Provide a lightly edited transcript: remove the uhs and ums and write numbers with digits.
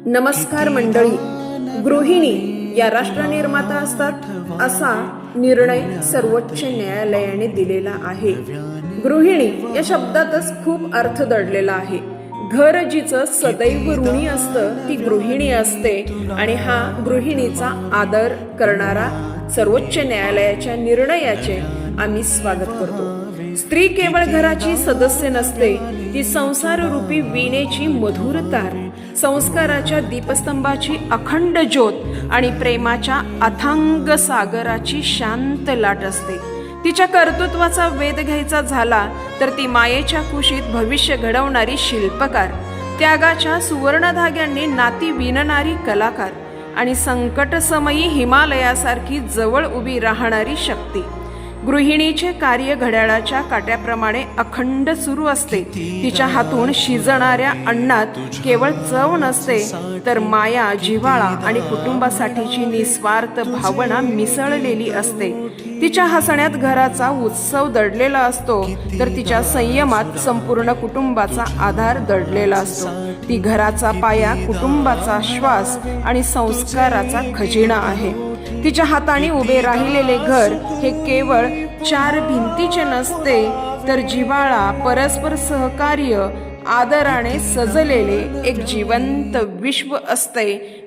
नमस्कार मंडळी. गृहिणी या राष्ट्रनिर्माता असतात असा निर्णय सर्वोच्च न्यायालयाने दिलेला आहे. गृहिणी या शब्दातच खूप अर्थ दडलेला आहे. घर जिचं सदैव ऋणी असतं ती गृहिणी असते आणि हा गृहिणीचा आदर करणारा सर्वोच्च न्यायालयाच्या निर्णयाचे आम्ही स्वागत करतो. स्त्री केवळ घराची सदस्य नसते, ती संसार रूपी वीणेची मधुर तार, संस्काराच्या दीपस्तंभाची अखंड ज्योत आणि प्रेमाच्या अथांग सागराची शांत लाट असते. तिच्या कर्तृत्वाचा वेध घ्यायचा झाला तर ती मायेच्या कुशीत भविष्य घडवणारी शिल्पकार, त्यागाच्या सुवर्ण धाग्यांनी नाती विणणारी कलाकार आणि संकटसमयी हिमालयासारखी जवळ उभी राहणारी शक्ती. गृहिणीचे कार्य घड्याळाच्या काट्याप्रमाणे अखंड सुरू असते. तिच्या हातून शिजणाऱ्या अन्नात केवळ चव नसते, तर माया, जिव्हाळा आणि कुटुंबासाठीची निस्वार्थ भावना मिसळलेली असते. तिच्या हसण्यात घराचा उत्सव दडलेला असतो, तर तिच्या संयमात संपूर्ण कुटुंबाचा आधार दडलेला असतो. ती घराचा पाया, कुटुंबाचा श्वास आणि संस्काराचा खजिना आहे. तिच्या हाताने उभे राहिलेले घर हे केवळ चार भिंतीचे नसते, तर जिव्हाळा, परस्पर सहकार्य, आदराने सजलेले एक जिवंत विश्व असते.